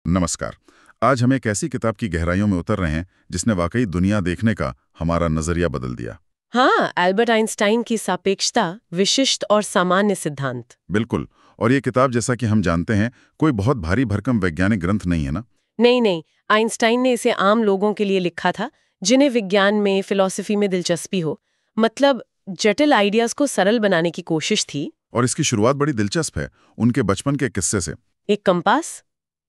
नमस्कार। आज हम एक ऐसी किताब की गहराइयों में उतर रहे हैं जिसने वाकई दुनिया देखने का हमारा नजरिया बदल दिया। हाँ, एल्बर्ट आइंस्टाइन की सापेक्षता, विशिष्ट और सामान्य सिद्धांत। बिल्कुल। और ये किताब, जैसा कि हम जानते हैं, कोई बहुत भारी भरकम वैज्ञानिक ग्रंथ नहीं है ना। नहीं नहीं, आइंस्टाइन ने इसे आम लोगों के लिए लिखा था जिन्हें विज्ञान में, फिलॉसफी में दिलचस्पी हो। मतलब जटिल आइडियाज को सरल बनाने की कोशिश थी। और इसकी शुरुआत बड़ी दिलचस्प है, उनके बचपन के किस्से से। एक कंपास।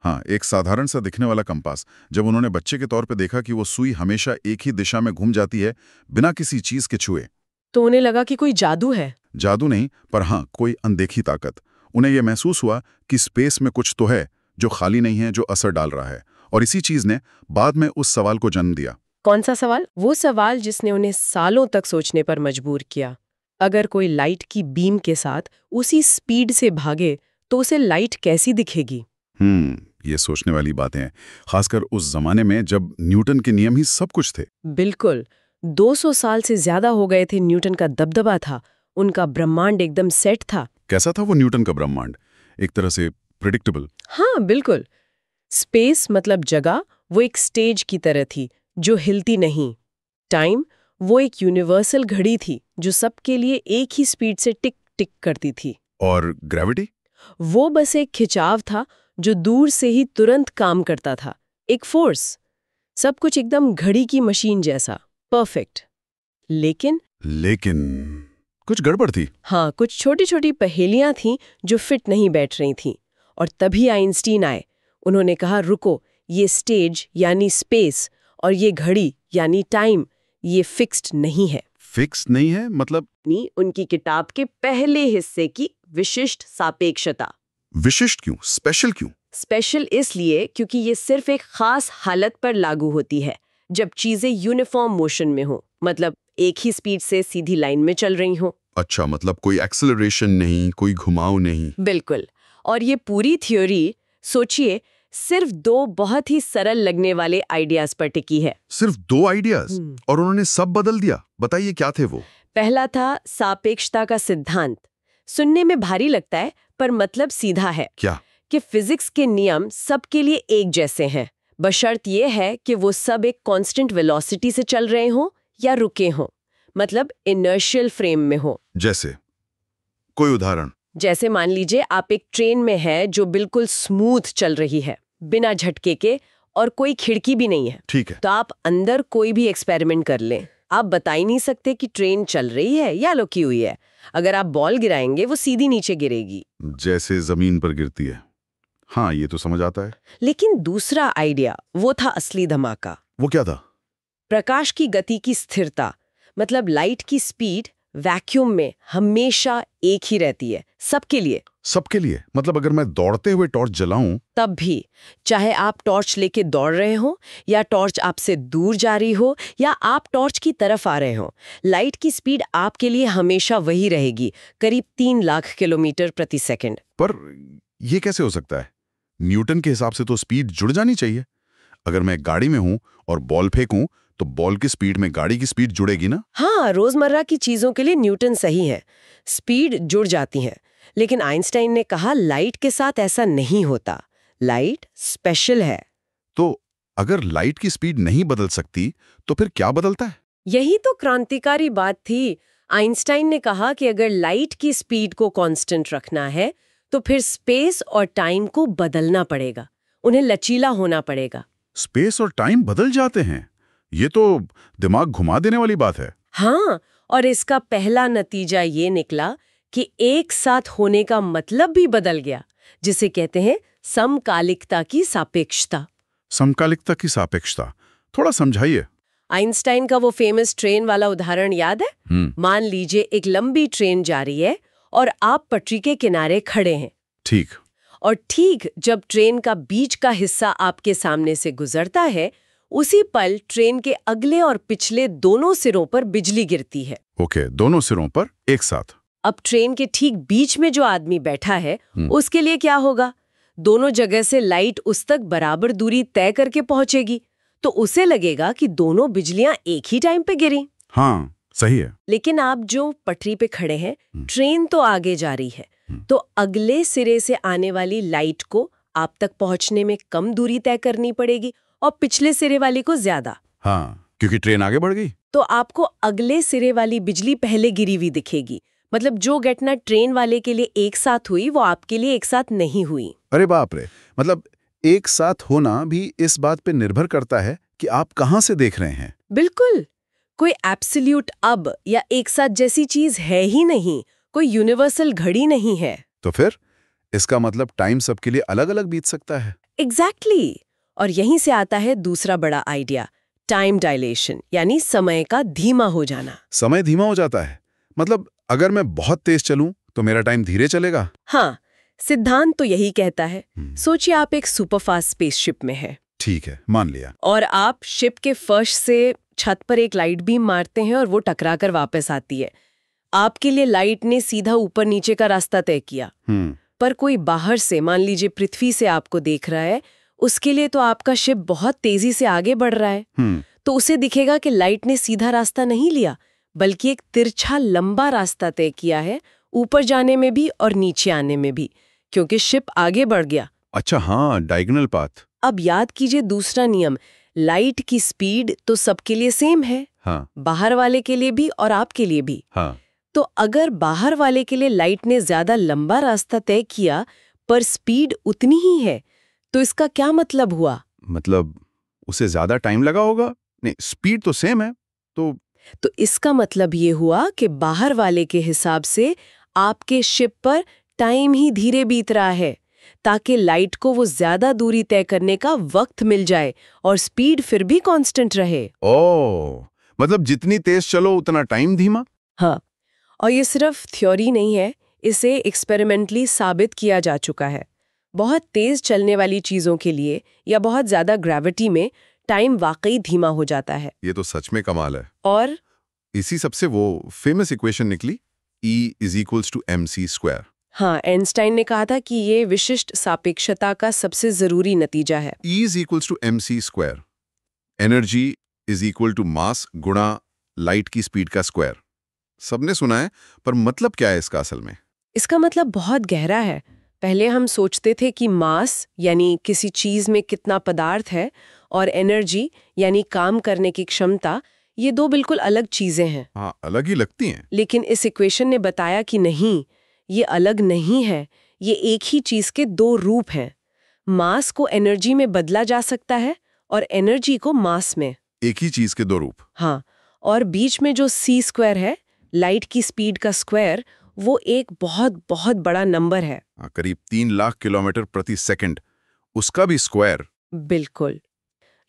हाँ, एक साधारण सा दिखने वाला कंपास। जब उन्होंने बच्चे के तौर पे देखा कि वो सुई हमेशा एक ही दिशा में घूम जाती है, बिना किसी चीज के छुए, तो उन्हें लगा कि कोई जादू है। जादू नहीं, पर हाँ, कोई अनदेखी ताकत। उन्हें यह महसूस हुआ कि स्पेस में कुछ तो है जो खाली नहीं है, जो असर डाल रहा है। और इसी चीज ने बाद में उस सवाल को जन्म दिया। कौन सा सवाल? वो सवाल जिसने उन्हें सालों तक सोचने पर मजबूर किया। अगर कोई लाइट की बीम के साथ उसी स्पीड से भागे तो उसे लाइट कैसी दिखेगी? ये सोचने वाली बातें हैं, खासकर उस जमाने में जब न्यूटन के नियम ही सब कुछ थे। बिल्कुल। 200 साल से ज्यादा हो गए थे, न्यूटन का दबदबा था, उनका ब्रह्मांड एकदम सेट था। कैसा था वो न्यूटन का ब्रह्मांड? एक तरह से प्रिडिक्टेबल। हाँ बिल्कुल। स्पेस मतलब जगह, वो एक स्टेज की तरह थी जो हिलती नहीं। टाइम, वो एक यूनिवर्सल घड़ी थी जो सबके लिए एक ही स्पीड से टिक टिक करती थी। और ग्रेविटी? वो बस एक खिंचाव था जो दूर से ही तुरंत काम करता था, एक फोर्स। सब कुछ एकदम घड़ी की मशीन जैसा, परफेक्ट। लेकिन कुछ गड़बड़ थी। हाँ, कुछ छोटी छोटी पहेलियां थीं जो फिट नहीं बैठ रही थीं। और तभी आइंस्टीन आए। उन्होंने कहा, रुको, ये स्टेज यानी स्पेस और ये घड़ी यानी टाइम, ये फिक्स्ड नहीं है। फिक्स नहीं है मतलब? उनकी किताब के पहले हिस्से की विशिष्ट सापेक्षता। विशिष्ट क्यों? स्पेशल क्यों? स्पेशल इसलिए क्योंकि ये सिर्फ एक खास हालत पर लागू होती है, जब चीजें यूनिफॉर्म मोशन में हो, मतलब एक ही स्पीड से सीधी लाइन में चल रही हो। अच्छा, मतलब कोई एक्सेलरेशन नहीं, कोई घुमाव नहीं। बिल्कुल। और ये पूरी थ्योरी, सोचिए, सिर्फ 2 बहुत ही सरल लगने वाले आइडियाज पर टिकी है। सिर्फ 2 आइडियाज? और उन्होंने सब बदल दिया। बताइए क्या थे वो? पहला था सापेक्षता का सिद्धांत। सुनने में भारी लगता है, पर मतलब सीधा है। क्या? कि फिजिक्स के नियम सबके लिए एक जैसे हैं, बशर्त ये है कि वो सब एक कांस्टेंट वेलोसिटी से चल रहे हों या रुके हों, मतलब इनर्शियल फ्रेम में हो। जैसे? कोई उदाहरण? जैसे मान लीजिए आप एक ट्रेन में है जो बिल्कुल स्मूथ चल रही है, बिना झटके के, और कोई खिड़की भी नहीं है। ठीक है। तो आप अंदर कोई भी एक्सपेरिमेंट कर लें, आप बता ही नहीं सकते कि ट्रेन चल रही है या रुकी हुई है। अगर आप बॉल गिराएंगे, वो सीधी नीचे गिरेगी, जैसे जमीन पर गिरती है। हाँ, ये तो समझ आता है। लेकिन दूसरा आइडिया, वो था असली धमाका। वो क्या था? प्रकाश की गति की स्थिरता, मतलब लाइट की स्पीड वैक्यूम में हमेशा एक ही रहती है, सबके लिए। सबके लिए? मतलब अगर मैं दौड़ते हुए टॉर्च जलाऊं तब भी, चाहे आप टॉर्च लेके दौड़ रहे हो या टॉर्च आपसे दूर जा रही हो या आप टॉर्च की तरफ आ रहे हो, लाइट की स्पीड आपके लिए हमेशा वही रहेगी, करीब 3 लाख किलोमीटर प्रति सेकंड। पर ये कैसे हो सकता है? न्यूटन के हिसाब से तो स्पीड जुड़ जानी चाहिए। अगर मैं गाड़ी में हूं और बॉल फेंकूं, तो बॉल की स्पीड में गाड़ी की स्पीड जुड़ेगी ना? हाँ, रोजमर्रा की चीजों के लिए न्यूटन सही है, स्पीड जुड़ जाती है। लेकिन आइंस्टाइन ने कहा, लाइट के साथ ऐसा नहीं होता, लाइट स्पेशल है। तो अगर लाइट की स्पीड नहीं बदल सकती, तो फिर क्या बदलता है? यही तो क्रांतिकारी बात थी। आइंस्टाइन ने कहा कि अगर लाइट की स्पीड को कांस्टेंट रखना है, तो फिर स्पेस और टाइम को बदलना पड़ेगा, उन्हें लचीला होना पड़ेगा। स्पेस और टाइम बदल जाते हैं? ये तो दिमाग घुमा देने वाली बात है। हाँ, और इसका पहला नतीजा ये निकला कि एक साथ होने का मतलब भी बदल गया, जिसे कहते हैं समकालिकता की सापेक्षता। समकालिकता की सापेक्षता, थोड़ा समझाइए। आइंस्टाइन का वो फेमस ट्रेन वाला उदाहरण याद है? मान लीजिए एक लंबी ट्रेन जा रही है और आप पटरी के किनारे खड़े हैं। ठीक। और ठीक जब ट्रेन का बीच का हिस्सा आपके सामने से गुजरता है, उसी पल ट्रेन के अगले और पिछले दोनों सिरों पर बिजली गिरती है। ओके, दोनों सिरों पर एक साथ। अब ट्रेन के ठीक बीच में जो आदमी बैठा है, उसके लिए क्या होगा? दोनों जगह से लाइट उस तक बराबर दूरी तय करके पहुंचेगी, तो उसे लगेगा कि दोनों बिजलियां एक ही टाइम पे गिरी। हाँ, सही है। लेकिन आप जो पटरी पे खड़े हैं, ट्रेन तो आगे जा रही है, तो अगले सिरे से आने वाली लाइट को आप तक पहुंचने में कम दूरी तय करनी पड़ेगी और पिछले सिरे वाले को ज्यादा। हाँ, क्योंकि ट्रेन आगे बढ़ गई। तो आपको अगले सिरे वाली बिजली पहले गिरी हुई दिखेगी। मतलब जो घटना ट्रेन वाले के लिए एक साथ हुई वो आपके लिए एक साथ नहीं हुई। अरे बाप रे, मतलब एक साथ होना भी इस बात पे निर्भर करता है कि आप कहाँ से देख रहे हैं। बिल्कुल, कोई एब्सोल्यूट अब या एक साथ जैसी चीज है ही नहीं, कोई यूनिवर्सल घड़ी नहीं है। तो फिर इसका मतलब टाइम सबके लिए अलग अलग बीत सकता है। एग्जैक्टली। और यहीं से आता है दूसरा बड़ा आइडिया, टाइम डायलेशन, यानी समय का धीमा हो जाना। समय धीमा हो जाता है, मतलब अगर मैं बहुत तेज चलूं तो मेरा टाइम धीरे चलेगा। हाँ, सिद्धांत तो यही कहता है। सोचिए आप एक सुपरफास्ट स्पेसशिप में है। ठीक है, मान लिया। और आप शिप के फर्श से छत पर एक लाइट बीम मारते हैं और वो टकराकर वापस आती है। आपके लिए लाइट ने सीधा ऊपर नीचे का रास्ता तय किया। पर कोई बाहर से, मान लीजिए पृथ्वी से आपको देख रहा है, उसके लिए तो आपका शिप बहुत तेजी से आगे बढ़ रहा है। तो उसे दिखेगा कि लाइट ने सीधा रास्ता नहीं लिया, बल्कि एक तिरछा लंबा रास्ता तय किया है, ऊपर जाने में भी और नीचे आने में भी, क्योंकि शिप आगे बढ़ गया। अच्छा, हाँ, डायगोनल पाथ। अब याद कीजिए दूसरा नियम, लाइट की स्पीड तो सबके लिए सेम है। हाँ। बाहर वाले के लिए भी और आपके लिए भी। हाँ। तो अगर बाहर वाले के लिए लाइट ने ज्यादा लंबा रास्ता तय किया पर स्पीड उतनी ही है, तो इसका क्या मतलब हुआ? मतलब उसे ज्यादा टाइम लगा होगा? नहीं, स्पीड तो सेम है। तो इसका मतलब ये हुआ कि बाहर वाले के हिसाब से आपके शिप पर टाइम ही धीरे बीत रहा है, ताकि लाइट को वो ज्यादा दूरी तय करने का वक्त मिल जाए और स्पीड फिर भी कांस्टेंट रहे। ओह, मतलब जितनी तेज चलो उतना टाइम धीमा। हाँ, और ये सिर्फ थ्योरी नहीं है, इसे एक्सपेरिमेंटली साबित किया जा चुका है। बहुत तेज चलने वाली चीजों के लिए या बहुत ज्यादा ग्रेविटी में टाइम वाकई धीमा हो जाता है। ये तो सच में कमाल है। और इसी सबसे वो फेमस इक्वेशन निकली, E=mc²। हाँ, आइंस्टाइन ने कहा था कि ये विशिष्ट सापेक्षता का सबसे जरूरी नतीजा है। E=mc²। एनर्जी = मास गुणा लाइट की स्पीड का स्क्वायर। सबने सुना है, पर मतलब क्या है इसका असल में? इसका मतलब बहुत गहरा है। पहले हम सोचते थे कि मास यानी किसी चीज में कितना पदार्थ है और एनर्जी यानी काम करने की क्षमता, ये दो बिल्कुल अलग चीजें हैं। हाँ, अलग ही लगती हैं। लेकिन इस इक्वेशन ने बताया कि नहीं, ये अलग नहीं है, ये एक ही चीज के दो रूप हैं। मास को एनर्जी में बदला जा सकता है और एनर्जी को मास में। एक ही चीज के दो रूप। हाँ, और बीच में जो c² है, लाइट की स्पीड का स्क्वायर, वो एक बहुत बहुत बड़ा नंबर है। करीब 3 लाख किलोमीटर प्रति सेकंड, उसका भी स्क्वायर। बिल्कुल।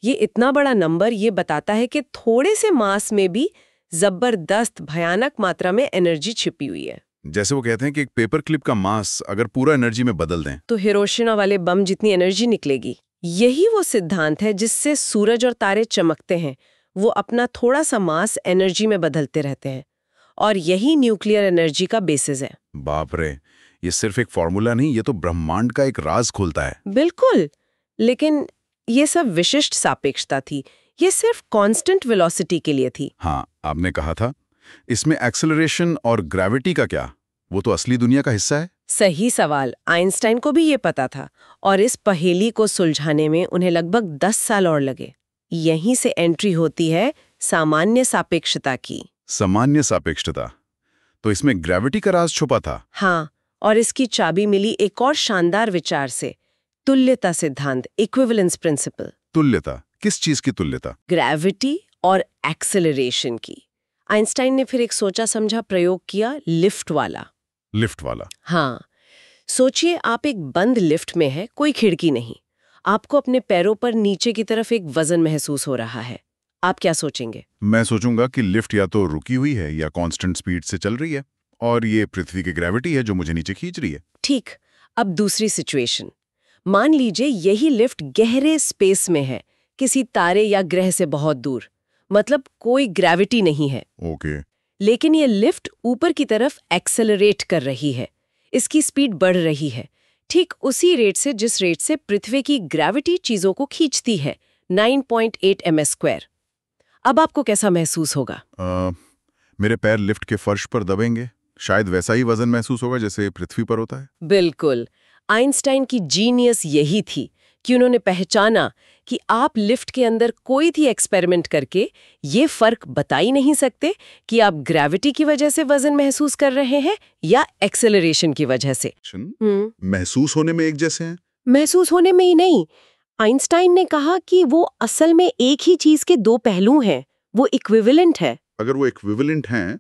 ये इतना बड़ा नंबर ये बताता है कि थोड़े से मास में भी जबरदस्त भयानक मात्रा में एनर्जी छिपी हुई है। जैसे वो कहते हैं कि एक पेपर क्लिप का मास अगर पूरा एनर्जी में बदल दें तो हिरोशिमा वाले बम जितनी एनर्जी निकलेगी। यही वो सिद्धांत है जिससे सूरज और तारे चमकते हैं, वो अपना थोड़ा सा मास एनर्जी में बदलते रहते हैं। और यही न्यूक्लियर एनर्जी का बेसिस है। बाप रे, ये सिर्फ एक फॉर्मूला नहीं, ये तो ब्रह्मांड का एक राज खोलता है। बिल्कुल, लेकिन ये सब विशिष्ट सापेक्षता थी, ये सिर्फ कांस्टेंट वेलोसिटी के लिए थी। हाँ, आपने कहा था इसमें एक्सेलरेशन और ग्रेविटी का क्या? वो तो असली दुनिया का हिस्सा है। सही सवाल। आइंस्टाइन को भी ये पता था और इस पहेली को सुलझाने में उन्हें लगभग 10 साल और लगे। यहीं से एंट्री होती है सामान्य सापेक्षता की। सामान्य सापेक्षता, तो इसमें ग्रेविटी का राज छुपा था। हाँ, और इसकी चाबी मिली एक और शानदार विचार से, तुल्यता सिद्धांत, इक्विवेलेंस प्रिंसिपल। तुल्यता? किस चीज की तुल्यता? ग्रेविटी और एक्सेलरेशन की। आइंस्टाइन ने फिर एक सोचा समझा प्रयोग किया, लिफ्ट वाला। लिफ्ट वाला? हाँ, सोचिए आप एक बंद लिफ्ट में हैं, कोई खिड़की नहीं। आपको अपने पैरों पर नीचे की तरफ एक वजन महसूस हो रहा है। आप क्या सोचेंगे? मैं सोचूंगा कि लिफ्ट या तो रुकी हुई है या कांस्टेंट स्पीड से चल रही है, और ये पृथ्वी की ग्रेविटी है जो मुझे नीचे खींच रही है। ठीक। अब दूसरी सिचुएशन, मान लीजिए यही लिफ्ट गहरे स्पेस में है, किसी तारे या ग्रह से बहुत दूर, मतलब कोई ग्रेविटी नहीं है। ओके। लेकिन ये लिफ्ट ऊपर की तरफ एक्सेलरेट कर रही है, इसकी स्पीड बढ़ रही है, ठीक उसी रेट से जिस रेट से पृथ्वी की ग्रेविटी चीजों को खींचती है, 9.8 ms²। अब आपको कैसा महसूस होगा? मेरे पैर लिफ्ट के फर्श पर दबेंगे, शायद वैसा ही वजन महसूस होगा जैसे पृथ्वी पर होता है। बिल्कुल। आइंस्टाइन की जीनियस यही थी कि उन्होंने पहचाना कि आप लिफ्ट के अंदर कोई भी एक्सपेरिमेंट करके ये फर्क बता ही नहीं सकते कि आप ग्रेविटी की वजह से वजन महसूस कर रहे हैं या एक्सेलरेशन की वजह से। महसूस होने में एक जैसे हैं? महसूस होने में ही नहीं, आइंस्टाइन ने कहा कि वो असल में एक ही चीज के दो पहलू हैं, वो इक्विवेलेंट है। अगर वो इक्विवेलेंट हैं,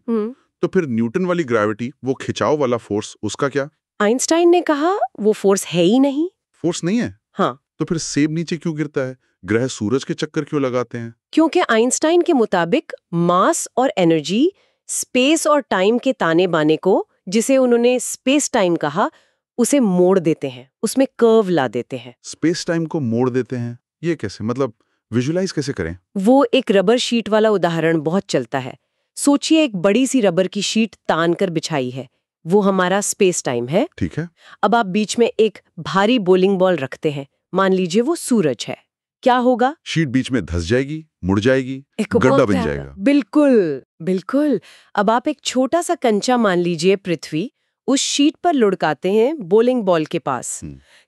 तो फिर न्यूटन वाली ग्रेविटी, वो खिंचाव वाला फोर्स, उसका क्या? आइंस्टाइन ने कहा वो फोर्स है ही नहीं। फोर्स नहीं है? हाँ। तो फिर सेब नीचे क्यों गिरता है? ग्रह सूरज के चक्कर क्यों लगाते हैं? क्योंकि आइंस्टाइन के मुताबिक मास और एनर्जी स्पेस और टाइम के ताने बाने को, जिसे उन्होंने स्पेस टाइम कहा, उसे मोड़ देते हैं, उसमें कर्व ला देते हैं। स्पेस टाइम को मोड़ देते हैं? ये कैसे? मतलब विजुलाइज कैसे करें? वो एक रबर शीट वाला उदाहरण बहुत चलता है। सोचिए एक बड़ी सी रबर की शीट तान कर बिछाई है, वो हमारा स्पेस टाइम है। ठीक है। अब आप बीच में एक भारी बोलिंग बॉल रखते हैं, मान लीजिए वो सूरज है, क्या होगा? शीट बीच में धंस जाएगी, मुड़ जाएगी, गड्ढा बन जाएगा। बिल्कुल बिल्कुल। अब आप एक छोटा सा कंचा मान लीजिए पृथ्वी, उस शीट पर लुढ़काते हैं बोलिंग बॉल के पास,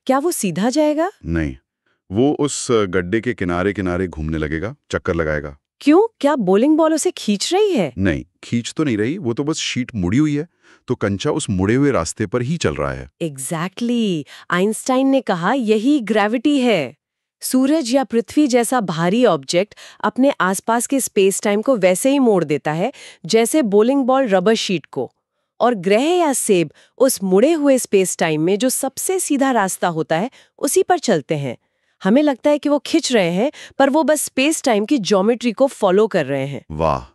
क्या वो सीधा जाएगा? नहीं, वो उस गड्ढे के किनारे किनारे घूमने लगेगा, चक्कर लगाएगा। क्यों? क्या बोलिंग बॉल उसे खींच रही है? नहीं, खींच तो नहीं रही, वो तो बस शीट मुड़ी हुई है, तो कंचा उस मुड़े हुए रास्ते पर ही चल रहा है। एग्जैक्टली। आइंस्टाइन ने कहा यही ग्रेविटी है। सूरज या पृथ्वी जैसा भारी ऑब्जेक्ट अपने आसपास के स्पेस टाइम को वैसे ही मोड़ देता है जैसे बोलिंग बॉल रबर शीट को, और ग्रह या सेब उस मुड़े हुए स्पेस टाइम में जो सबसे सीधा रास्ता होता है उसी पर चलते हैं। हमें लगता है कि वो खिंच रहे हैं, पर वो बस स्पेस टाइम की ज्योमेट्री को फॉलो कर रहे हैं। वाह,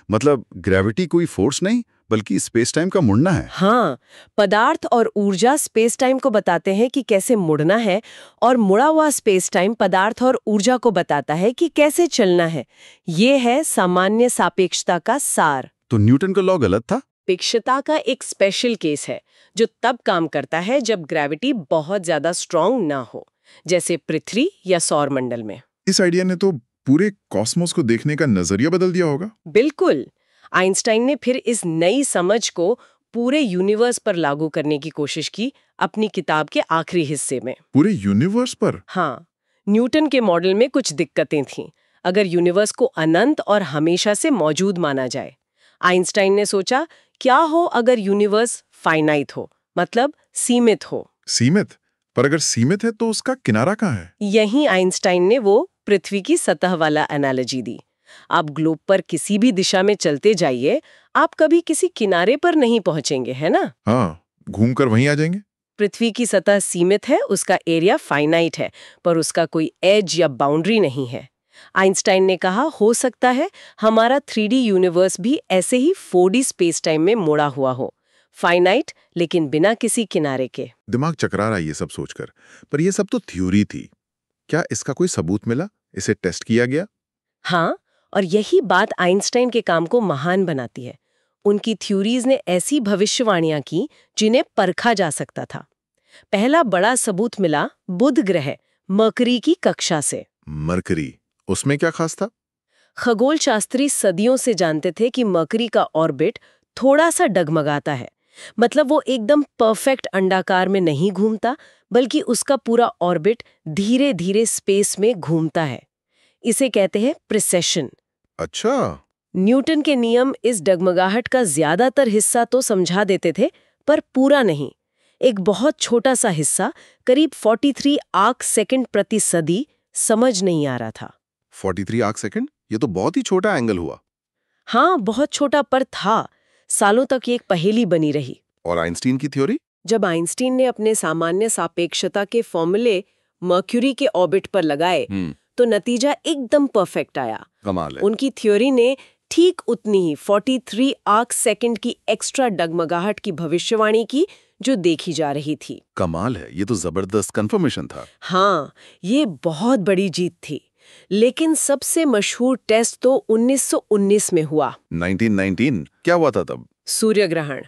मतलब ग्रेविटी कोई फोर्स नहीं बल्कि स्पेस टाइम का मुड़ना है। हाँ, पदार्थ और ऊर्जा स्पेस टाइम को बताते हैं कि कैसे मुड़ना है, और मुड़ा हुआ स्पेस टाइम पदार्थ और ऊर्जा को बताता है कि कैसे चलना है। ये है सामान्य सापेक्षता का सार। तो न्यूटन का लॉ गलत था? सापेक्षता का एक स्पेशल केस है जो तब काम करता है जब ग्रेविटी बहुत ज्यादा स्ट्रांग ना हो, जैसे पृथ्वी या सौरमंडल में। इस आइडिया ने तो पूरे कॉस्मोस को देखने का नजरिया बदल दिया होगा। बिल्कुल। आइंस्टाइन ने फिर इस नई समझ को पूरे यूनिवर्स पर लागू करने की कोशिश की अपनी किताब के आखिरी हिस्से में। पूरे यूनिवर्स पर? हाँ, न्यूटन के मॉडल में कुछ दिक्कतें थीं। अगर यूनिवर्स को अनंत और हमेशा से मौजूद माना जाए, आइंस्टाइन ने सोचा क्या हो अगर यूनिवर्स फाइनाइट हो, मतलब सीमित हो। सीमित? पर अगर सीमित है तो उसका किनारा कहाँ है? यहीं आइंस्टाइन ने वो पृथ्वी की सतह वाला एनालॉजी दी। आप ग्लोब पर किसी भी दिशा में चलते जाइए, आप कभी किसी किनारे पर नहीं पहुंचेंगे, है ना? हाँ, घूमकर वहीं आ जाएंगे। पृथ्वी की सतह सीमित है, उसका एरिया फाइनाइट है, पर उसका कोई एज या बाउंड्री नहीं है। आइंस्टाइन ने कहा हो सकता है हमारा 3D यूनिवर्स भी ऐसे ही 4D स्पेस टाइम में मुड़ा हुआ हो, फाइनाइट लेकिन बिना किसी किनारे के। दिमाग चकरा रहा है ये सब सोचकर। पर ये सब तो थ्योरी थी, क्या इसका कोई सबूत मिला? इसे टेस्ट किया गया? हाँ, और यही बात आइंस्टाइन के काम को महान बनाती है। उनकी थ्योरीज ने ऐसी भविष्यवाणियां की जिन्हें परखा जा सकता था। पहला बड़ा सबूत मिला बुध ग्रह मरकरी की कक्षा से। मरकरी, उसमें क्या खास था? खगोल शास्त्री सदियों से जानते थे कि मरकरी का ऑर्बिट थोड़ा सा डगमगाता है, मतलब वो एकदम परफेक्ट अंडाकार में नहीं घूमता, बल्कि उसका पूरा ऑर्बिट धीरे धीरे स्पेस में घूमता है। इसे कहते हैं प्रिसेशन। अच्छा। न्यूटन के नियम इस डगमगाहट का ज्यादातर हिस्सा तो समझा देते थे, पर पूरा नहीं। एक बहुत छोटा सा हिस्सा, करीब 43 आर्क सेकंड प्रति सदी, समझ नहीं आ रहा था। 43 आर्क सेकंड? ये तो बहुत ही छोटा एंगल हुआ। हाँ, बहुत छोटा पर था। सालों तक ये एक पहेली बनी रही। और आइंस्टीन की थ्योरी? जब आइंस्टीन ने अपने सामान्य सापेक्षता के फॉर्मूले मर्क्यूरी के ऑर्बिट पर लगाए, तो नतीजा एकदम परफेक्ट आया। कमाल है। उनकी थ्योरी ने ठीक उतनी ही 43 आर्क सेकंड की एक्स्ट्रा डगमगाहट की भविष्यवाणी की जो देखी जा रही थी। कमाल है, ये तो जबरदस्त कंफर्मेशन था। हाँ, ये बहुत बड़ी जीत थी। लेकिन सबसे मशहूर टेस्ट तो 1919 में हुआ। 1919? क्या हुआ था तब? सूर्य ग्रहण।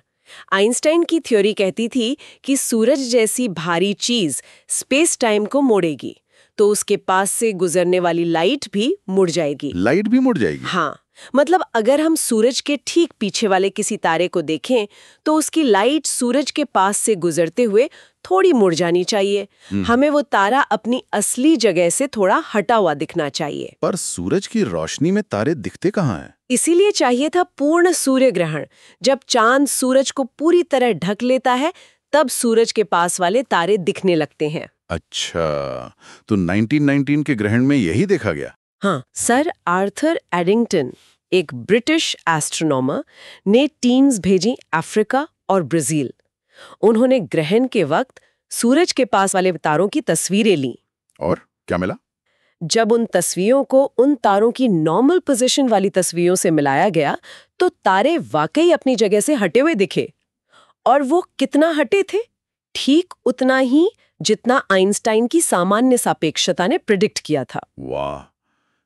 आइंस्टाइन की थ्योरी कहती थी कि सूरज जैसी भारी चीज स्पेस टाइम को मोड़ेगी, तो उसके पास से गुजरने वाली लाइट भी मुड़ जाएगी। लाइट भी मुड़ जाएगी? हाँ, मतलब अगर हम सूरज के ठीक पीछे वाले किसी तारे को देखें तो उसकी लाइट सूरज के पास से गुजरते हुए थोड़ी मुड़ जानी चाहिए। हमें वो तारा अपनी असली जगह से थोड़ा हटा हुआ दिखना चाहिए। पर सूरज की रोशनी में तारे दिखते कहाँ हैं? इसीलिए चाहिए था पूर्ण सूर्य ग्रहण। जब चांद सूरज को पूरी तरह ढक लेता है तब सूरज के पास वाले तारे दिखने लगते हैं। अच्छा, तो 1919 के ग्रहण में यही देखा गया? हाँ, सर आर्थर एडिंगटन, एक ब्रिटिश एस्ट्रोनॉमर, ने टीम्स भेजी अफ्रीका और ब्राजील। उन्होंने ग्रहण के वक्त सूरज के पास वाले तारों की तस्वीरें लीं। और क्या मिला? जब उन तस्वीरों को उन तारों की नॉर्मल पोजीशन वाली तस्वीरों से मिलाया गया तो तारे वाकई अपनी जगह से हटे हुए दिखे। और वो कितना हटे थे? ठीक उतना ही जितना आइंस्टाइन की सामान्य सापेक्षता ने प्रिडिक्ट किया था। वाह,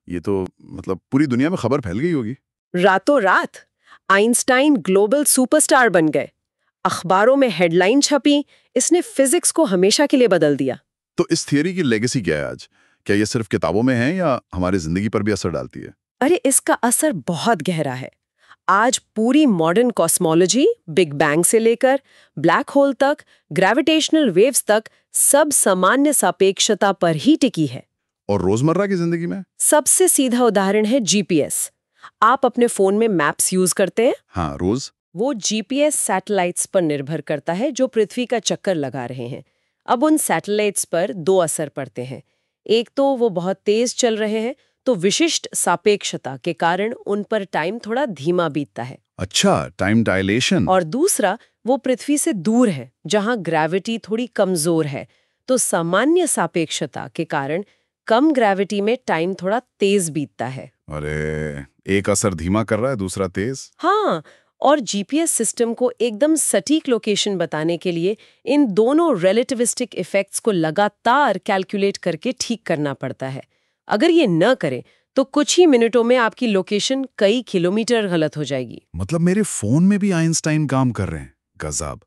ये तो मतलब पूरी दुनिया में खबर फैल गई होगी। रातों रात आइंस्टाइन ग्लोबल सुपरस्टार बन गए। अखबारों में हेडलाइन छपी, इसने फिजिक्स को हमेशा के लिए बदल दिया। तो इस थियरी की लेगेसी क्या है आज? क्या ये सिर्फ किताबों में है या हमारी जिंदगी पर भी असर डालती है? अरे इसका असर बहुत गहरा है। आज पूरी मॉडर्न कॉस्मोलॉजी, बिग बैंग से लेकर ब्लैक होल तक, ग्रेविटेशनल वेव्स तक, सब सामान्य सापेक्षता पर ही टिकी है। और रोजमर्रा की जिंदगी में? सबसे सीधा उदाहरण है जीपीएस। आप अपने फोन में मैप्स यूज करते हैं? हाँ, रोज। वो जीपीएस सैटेलाइट्स पर निर्भर करता है जो पृथ्वी का चक्कर लगा रहे हैं। अब उन सैटेलाइट्स पर दो असर पड़ते हैं। एक तो वो बहुत तेज चल रहे हैं तो विशिष्ट सापेक्षता के कारण उन पर टाइम थोड़ा धीमा बीतता है। अच्छा, टाइम डायलेशन। और दूसरा वो पृथ्वी से दूर है जहां ग्रेविटी थोड़ी कमजोर है, तो सामान्य सापेक्षता के कारण कम ग्रेविटी में टाइम थोड़ा तेज बीतता है। अरे, एक असर धीमा कर रहा है, दूसरा तेज। हाँ, और जीपीएस सिस्टम को एकदम सटीक लोकेशन बताने के लिए इन दोनों रिलेटिविस्टिक इफेक्ट्स को लगातार कैलकुलेट करके ठीक करना पड़ता है। अगर ये न करे तो कुछ ही मिनटों में आपकी लोकेशन कई किलोमीटर गलत हो जाएगी। मतलब मेरे फोन में भी आइंस्टाइन काम कर रहे हैं। गजब।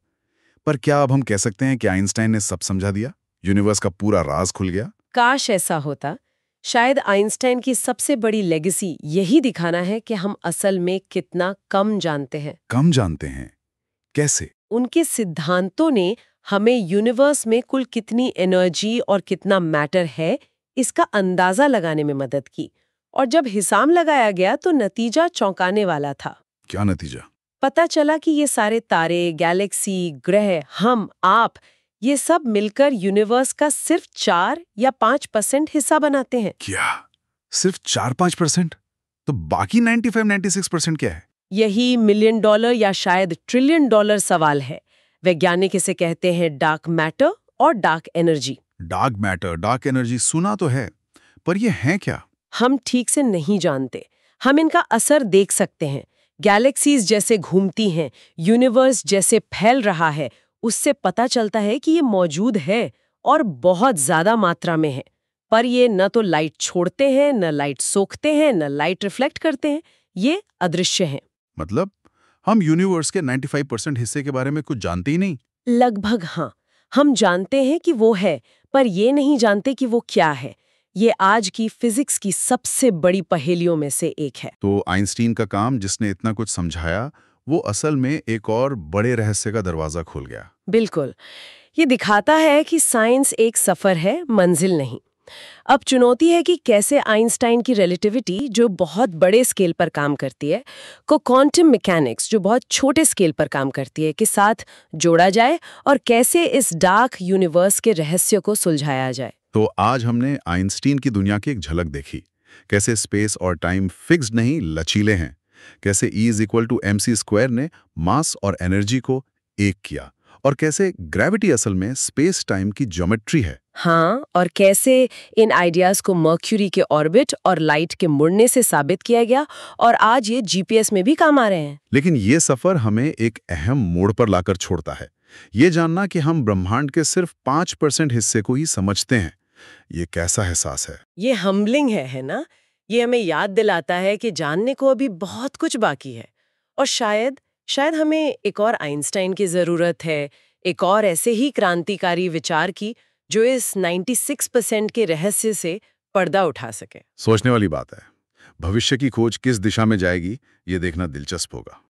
पर क्या अब हम कह सकते हैं कि आइंस्टाइन ने सब समझा दिया? यूनिवर्स का पूरा राज खुल गया? काश ऐसा होता। शायद आइंस्टाइन की सबसे बड़ी लेगेसी यही दिखाना है कि हम असल में कितना कम जानते हैं। कम जानते हैं? कैसे? उनके सिद्धांतों ने हमें यूनिवर्स में कुल कितनी एनर्जी और कितना मैटर है इसका अंदाजा लगाने में मदद की। और जब हिसाब लगाया गया तो नतीजा चौंकाने वाला था। क्या नतीजा? पता चला कि ये सारे तारे, गैलेक्सी, ग्रह, हम, आप, ये सब मिलकर यूनिवर्स का सिर्फ 4 या 5% हिस्सा बनाते हैं। क्या सिर्फ 4-5%? तो बाकी 95-96% क्या है? यही $1 मिलियन या शायद $1 ट्रिलियन सवाल है। वैज्ञानिक इसे कहते हैं डार्क मैटर और dark energy. Dark matter, dark energy सुना तो है, पर ये है क्या? हम ठीक से नहीं जानते। हम इनका असर देख सकते हैं। गैलेक्सीज जैसे घूमती हैं, यूनिवर्स जैसे फैल रहा है, उससे पता चलता है कि ये मौजूद है और बहुत ज्यादा मात्रा में है। पर ये न तो लाइट छोड़ते हैं, न लाइट सोखते हैं, न लाइट रिफ्लेक्ट करते हैं। ये अदृश्य हैं। मतलब हम यूनिवर्स के 95% हिस्से के बारे में कुछ जानते ही नहीं? लगभग हाँ। हम जानते हैं कि वो है, पर ये नहीं जानते कि वो क्या है। ये आज की फिजिक्स की सबसे बड़ी पहेलियों में से एक है। तो आइंस्टीन का काम, जिसने इतना कुछ समझाया, वो असल में एक और बड़े रहस्य का दरवाजा खोल गया। बिल्कुल। ये दिखाता है कि साइंस एक सफर है, मंजिल नहीं। अब चुनौती है कि कैसे आइंस्टाइन की रिलेटिविटी, जो बहुत बड़े स्केल पर काम करती है, को क्वांटम मैकेनिक्स, जो बहुत छोटे स्केल पर काम करती है, के साथ जोड़ा जाए और कैसे इस डार्क यूनिवर्स के रहस्य को सुलझाया जाए। तो आज हमने आइंस्टीन की दुनिया की एक झलक देखी। कैसे स्पेस और टाइम फिक्स्ड नहीं, लचीले हैं। कैसे E=mc² ने मास और एनर्जी को एक किया, और कैसे ग्रेविटी असल में स्पेस टाइम की ज्योमेट्री है। हाँ, और कैसे इन आइडियाज को मर्क्यूरी के ऑर्बिट और लाइट के मुड़ने से साबित किया गया और आज ये जीपीएस में भी काम आ रहे हैं। लेकिन ये सफर हमें एक अहम मोड़ पर लाकर छोड़ता है। ये जानना कि हम ब्रह्मांड के सिर्फ 5% हिस्से को ही समझते हैं, ये कैसा एहसास है? ये हम्बलिंग है ना? ये हमें याद दिलाता है कि जानने को अभी बहुत कुछ बाकी है। और शायद हमें एक और आइंस्टाइन की जरूरत है, एक और ऐसे ही क्रांतिकारी विचार की जो इस 96% के रहस्य से पर्दा उठा सके। सोचने वाली बात है। भविष्य की खोज किस दिशा में जाएगी, ये देखना दिलचस्प होगा।